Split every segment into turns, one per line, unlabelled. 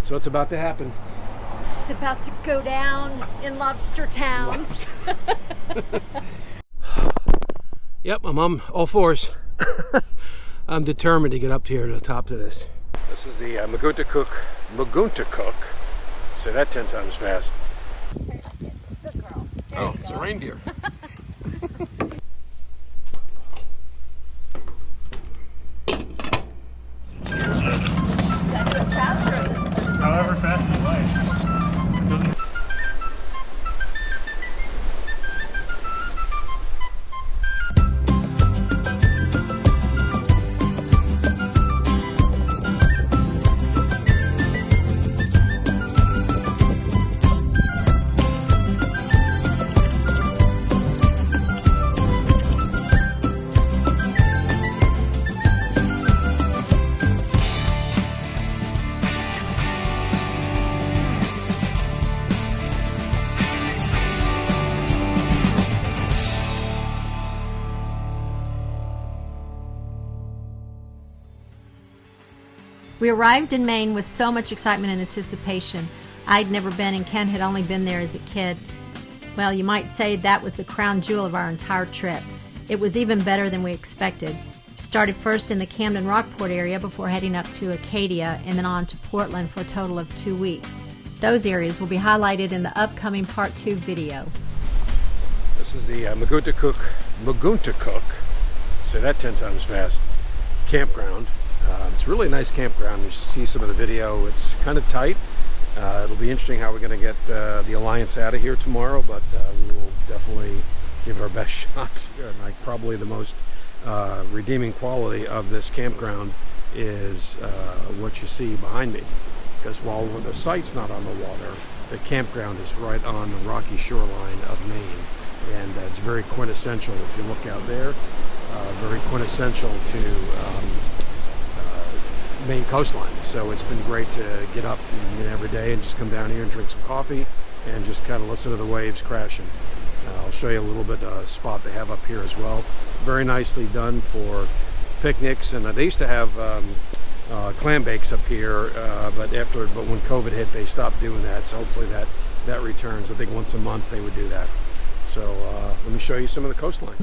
So it's about to happen.
It's about to go down in Lobster Town.
Yep, I'm on all fours. I'm determined to get up here to the top of this. This is the Magoontacook. Say that 10 times fast.
Good girl.
Oh, it's a reindeer.
However fast you like. Doesn't...
We arrived in Maine with so much excitement and anticipation. I'd never been, and Ken had only been there as a kid. Well, you might say that was the crown jewel of our entire trip. It was even better than we expected. We started first in the Camden Rockport area before heading up to Acadia and then on to Portland for a total of 2 weeks. Those areas will be highlighted in the upcoming Part 2 video.
This is the Magoontacook. Say that 10 times fast. Campground. It's a really nice campground. You see some of the video. It's kind of tight. It'll be interesting how we're going to get the Alliance out of here tomorrow, but we will definitely give it our best shot. Like, probably the most redeeming quality of this campground is what you see behind me. Because while the site's not on the water, the campground is right on the rocky shoreline of Maine. And it's very quintessential, if you look out there, very quintessential to Maine coastline. So it's been great to get up every day and just come down here and drink some coffee and just kind of listen to the waves crashing. I'll show you a little bit of a spot they have up here as well. Very nicely done for picnics, and they used to have clam bakes up here, but when COVID hit, they stopped doing that. So hopefully that returns. I think once a month they would do that. So let me show you some of the coastline.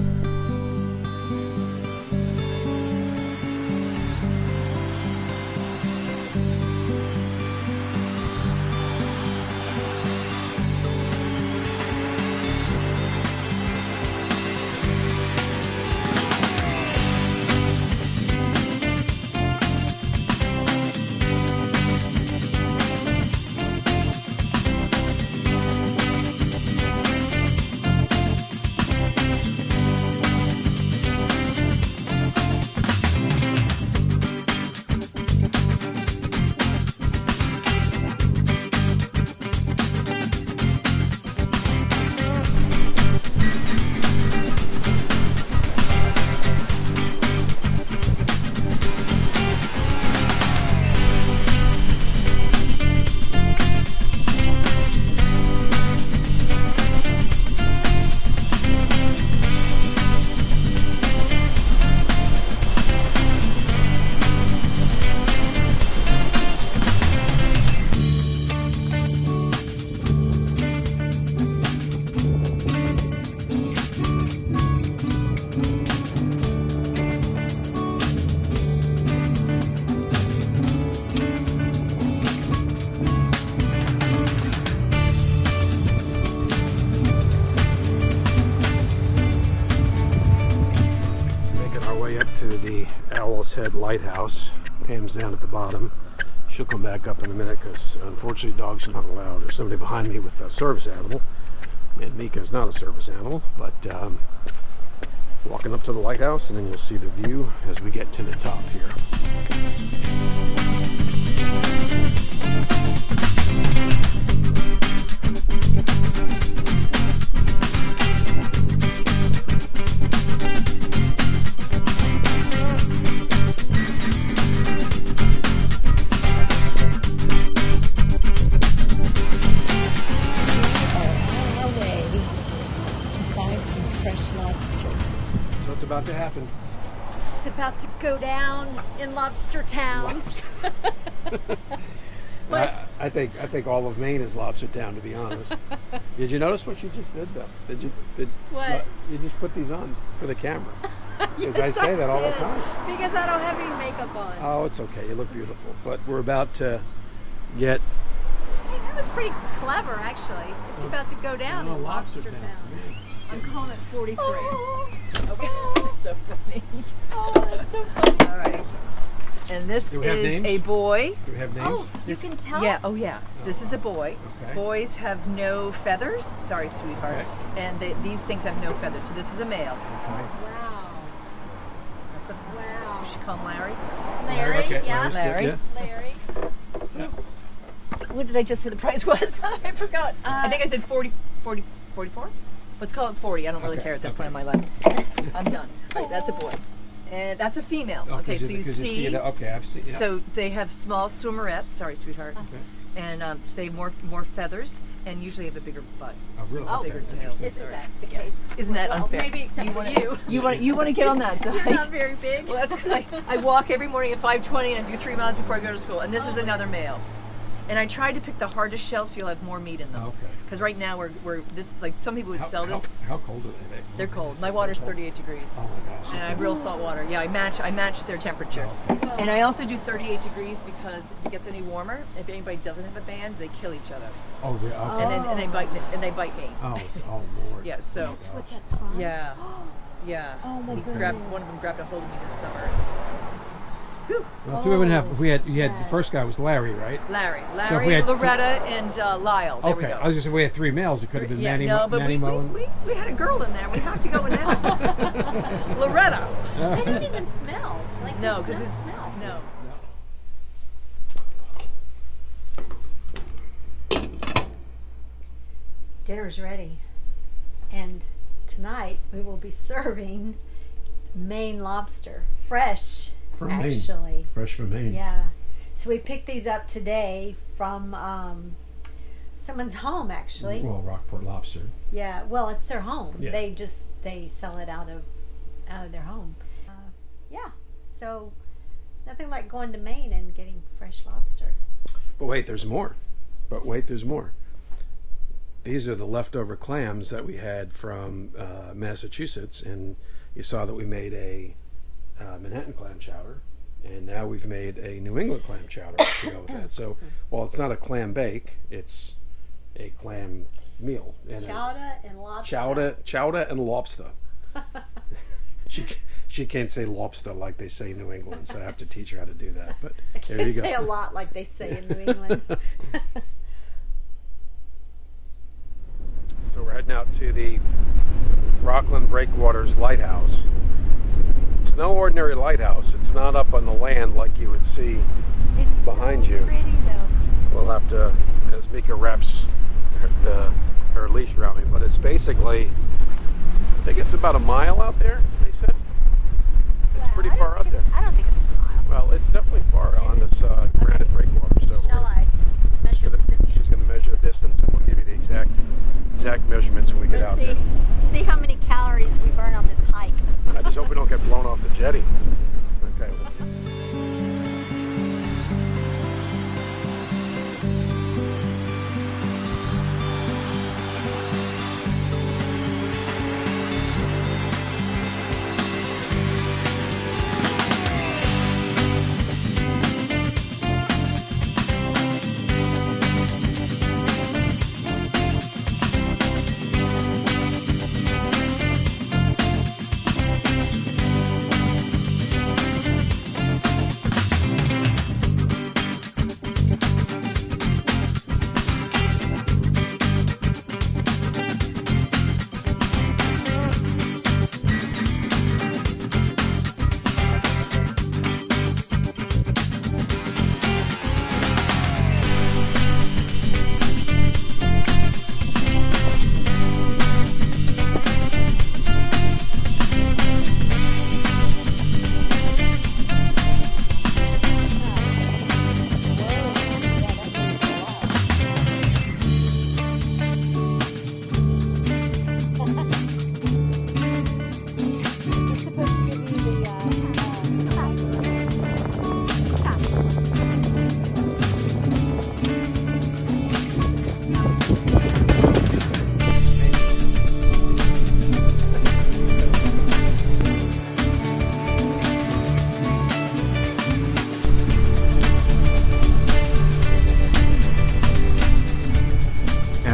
Head Lighthouse. Pam's down at the bottom. She'll come back up in a minute because unfortunately dogs are not allowed. There's somebody behind me with a service animal, and Mika's not a service animal, but walking up to the lighthouse, and then you'll see the view as we get to the top here. About to happen.
It's about to go down in Lobster Town.
I I think all of Maine is lobster town, to be honest. Did you notice what you just did, though?
What?
You just put these on for the camera. Because
Yes,
I say that all the
did.
time.
Because I don't have any makeup on.
Oh, it's okay. You look beautiful. But we're about to get...
Hey, that was pretty clever, actually. It's about to go down in Lobster Town. I'm calling it 43. Okay, so funny. Oh, that's so funny. All right. And this
Do we have
is
names?
a boy.
Do we have names?
Oh, you can tell?
Yeah, oh yeah. This is a boy.
Okay.
Boys have no feathers. Sorry, sweetheart.
Okay.
And these things have no feathers. So this is a male.
Okay.
Wow.
That's a,
Wow.
we should call him Larry.
Larry,
Okay,
yeah.
Larry's good,
Larry.
yeah.
Larry.
What did I just say the price was? I forgot. I think I said 40, 44? Let's call it 40. I don't really
Okay,
care at this
okay.
point in my life. I'm done. All right, that's a boy. And that's a female.
Oh,
Okay,
'cause
so you
'cause
see.
it. Okay, I've seen. Yeah.
So they have small swimmerettes. Sorry, sweetheart.
Okay.
And so they have more feathers and usually have a bigger butt.
Oh, really?
Oh,
Okay,
bigger tail.
interesting.
Isn't that the case?
Isn't that
Well,
unfair?
maybe except for you.
You want to get on that side?
You're not very big.
Well, that's good. I walk every morning at 5:20 and I do 3 miles before I go to school. And this is another male. And I tried to pick the hardest shell so you'll have more meat in them.
Okay.
Because right now we're this, like some people would sell this.
How cold are they?
They're cold. My water's 38 degrees.
Oh my gosh.
And I have real salt water. Yeah, I match their temperature. And I also do 38 degrees because if it gets any warmer, if anybody doesn't have a band, they kill each other.
Oh, really? Okay.
And they bite me.
Oh, Lord.
Yeah, so
That's what that's from.
yeah. Yeah.
Oh my
He
goodness.
one of them grabbed a hold of me this summer. Whew.
Well, 2.5. You had the first guy was Larry, right?
Larry,
So if we had
Loretta, and Lyle. There we
Okay.
go.
I was just saying we had 3 males. It could have been
yeah,
Manny,
no, but
Manny
we
Mo.
we had a girl in there. We have to go in now. Loretta.
They don't even smell. Like
No,
there's
because
no
it's
smell.
no.
Dinner's ready. And tonight we will be serving Maine lobster. Fresh,
From Maine.
actually.
Fresh from Maine.
Yeah. So we picked these up today from someone's home, actually.
Well, Rockport Lobster.
Yeah. Well, it's their home.
Yeah.
They sell it out of their home. Yeah. So nothing like going to Maine and getting fresh lobster.
But wait, there's more. These are the leftover clams that we had from Massachusetts, and you saw that we made a Manhattan clam chowder, and now we've made a New England clam chowder to go with that. So, while it's not a clam bake, it's a clam meal. And
Chowder and lobster.
chowder and lobster. She can't say lobster like they say in New England, so I have to teach her how to do that. But there you
They
go.
say a lot like they say in New England.
So we're heading out to the Rockland Breakwaters Lighthouse. It's no ordinary lighthouse. It's not up on the land like you would see
It's
behind
so
you.
pretty, though.
We'll have to, as Mika wraps her leash around me, but it's basically, I think it's about a mile out there, they said. It's pretty far out there.
I don't think it's a mile.
Well, it's definitely far on this granite breakwater. So
Shall I measure the distance?
she's going to measure the distance, and we'll give you the exact measurements when we get out there.
See how many calories we burn on this hike.
I just hope we don't get blown off the jetty. Okay.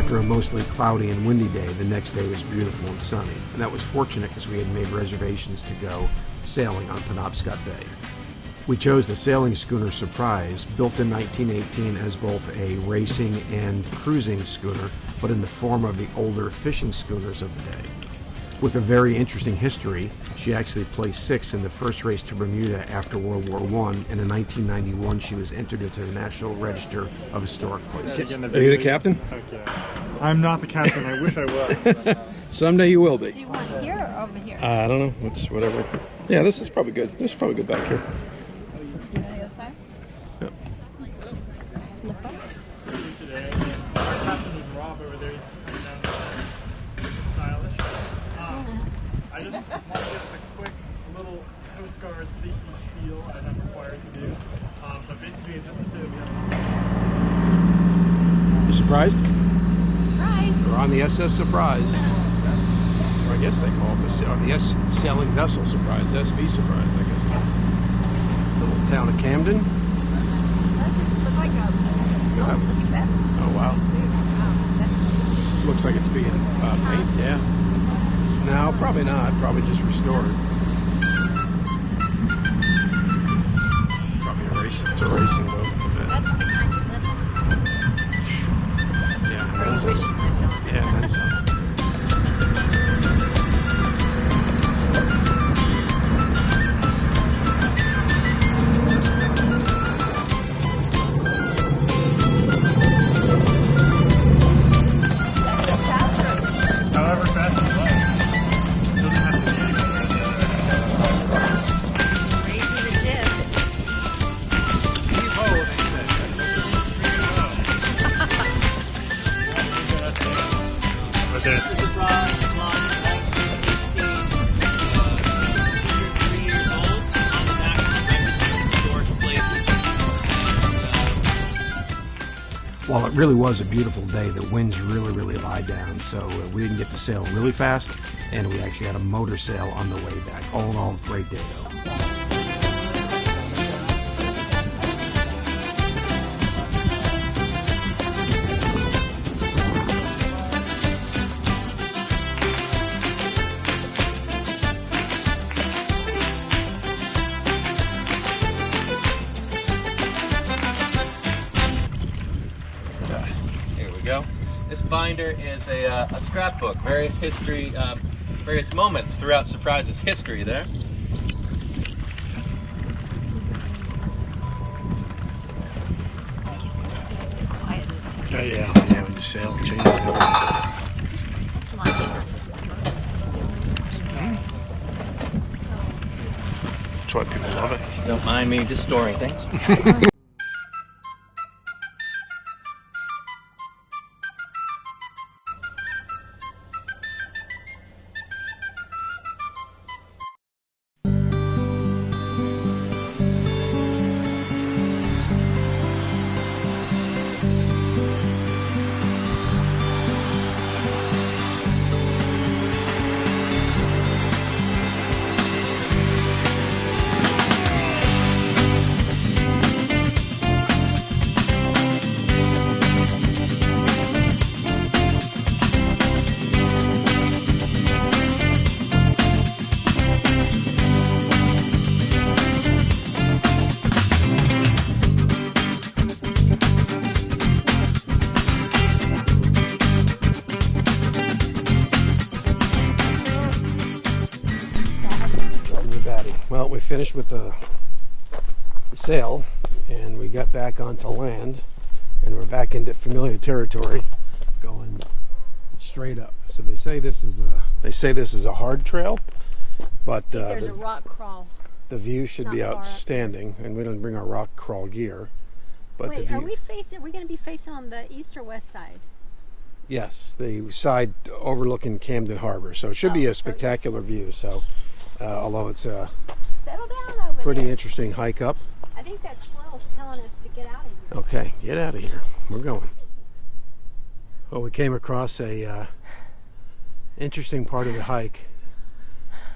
After a mostly cloudy and windy day, the next day was beautiful and sunny, and that was fortunate because we had made reservations to go sailing on Penobscot Bay. We chose the sailing schooner Surprise, built in 1918 as both a racing and cruising schooner, but in the form of the older fishing schooners of the day. With a very interesting history, she actually placed 6th in the first race to Bermuda after World War I, and in 1991 she was entered into the National Register of Historic Places. Are you the captain?
Okay. I'm not the captain. I wish I was.
Someday you will be.
Do you want here or over here?
I don't know. It's whatever. Yeah, this is probably good. This is probably good back here.
On the other side?
Yep.
Today, our captain is Rob over there. He's coming down stylish. I just want to give us a quick little Coast Guard safety spiel as I'm required to do. But basically, it's just to say that we have.
You surprised?
Surprise!
We're on the SS Surprise. Or I guess they call it the sailing vessel Surprise, SV Surprise, I guess that's. Little town of Camden.
Those just look like a...
Yeah.
Oh, look at that.
Oh, wow.
Wow, that's...
This looks like it's being painted, yeah. No, probably not. Probably just restored. Probably a racing. It's a racing boat.
That's the kind of little...
Yeah, that's it. Yeah, that's it.
However fast you like. It doesn't have to be
Raising the jib.
But there's
While it really was a beautiful day, the winds really lied down, so we didn't get to sail really fast, and we actually had a motor sail on the way back. All in all, great day though.
Here we go. This binder is a scrapbook, various moments throughout Surprise's history there.
Yeah, when you sail, it changes everything. That's why people love it.
Don't mind me just storing things.
Well, we finished with the sail, and we got back onto land, and we're back into familiar territory, going straight up. So they say this is a hard trail, but
There's a rock crawl.
the view should
Not
be
far up.
outstanding, and we don't bring our rock crawl gear. But the
Wait,
view,
are we going to be facing on the east or west side?
yes, the side overlooking Camden Harbor, so it should be
Oh,
a spectacular view. So, although it's a
Settle down over
pretty
there.
interesting hike up.
I think that squirrel's telling us to get out of here.
Okay, get out of here. We're going. Well, we came across a interesting part of the hike,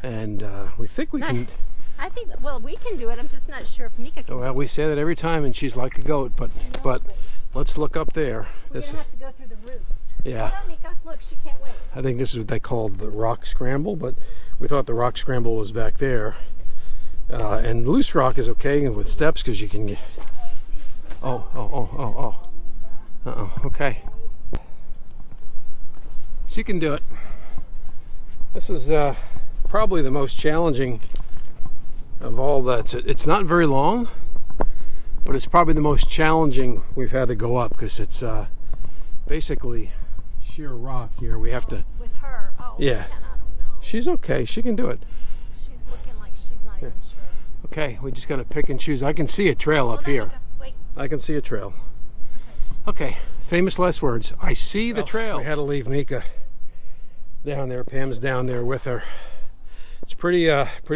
and we think we can.
I think, well, we can do it. I'm just not sure if Mika can.
Well, we say that every time, and she's like a goat. But let's look up there.
We're
This
going to have to go through the roots.
Yeah.
Oh, Mika, look, she can't wait.
I think this is what they called the rock scramble, but we thought the rock scramble was back there. And loose rock is okay with steps because you can get... Oh. Okay. She can do it. This is probably the most challenging of all that. It's not very long, but it's probably the most challenging we've had to go up because it's basically sheer rock here. We have to...
With her,
Yeah.
man, I don't know.
She's okay. She can do it.
She's looking like she's not even sure.
Okay, we just got to pick and choose. I can see a trail up here.
Mika, wait.
I can see a trail. Okay, famous last words. I see the trail. We had to leave Mika down there. Pam's down there with her. It's pretty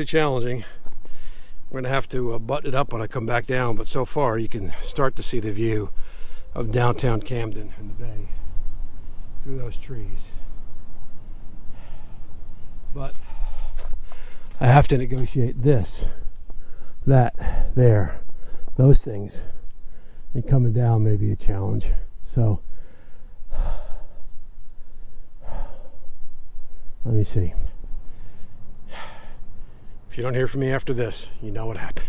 challenging. We're gonna have to button it up when I come back down. But so far, you can start to see the view of downtown Camden and the bay through those trees. But I have to negotiate this, that, there, those things. And coming down may be a challenge. So let me see. If you don't hear from me after this, you know what happened.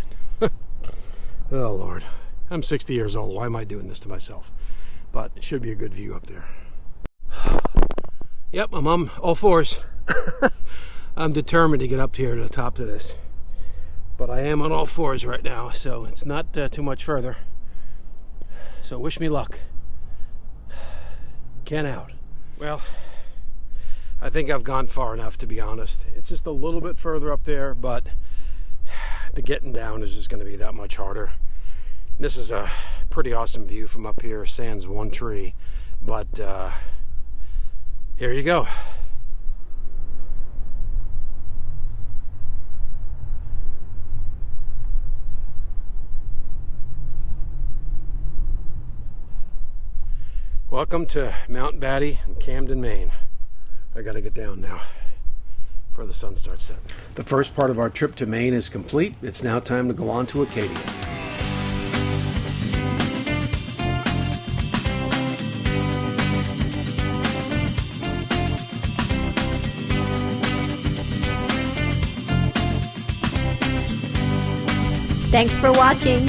Oh Lord, I'm 60 years old. Why am I doing this to myself? But it should be a good view up there. Yep, I'm on all fours. I'm determined to get up here to the top of this. But I am on all fours right now, so it's not too much further. So wish me luck. Ken out. Well, I think I've gone far enough, to be honest. It's just a little bit further up there, but the getting down is just going to be that much harder. This is a pretty awesome view from up here, sans one tree. But here you go. Welcome to Mount Batty in Camden, Maine. I gotta get down now before the sun starts setting. The first part of our trip to Maine is complete. It's now time to go on to Acadia.
Thanks for watching.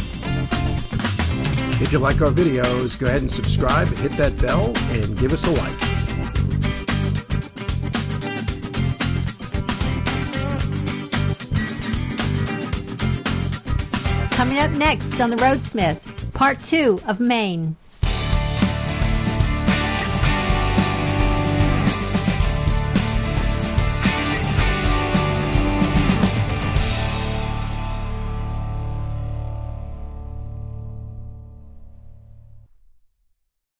If you like our videos, go ahead and subscribe, hit that bell, and give us a like.
Coming up next on The Roadsmiths, Part 2 of Maine.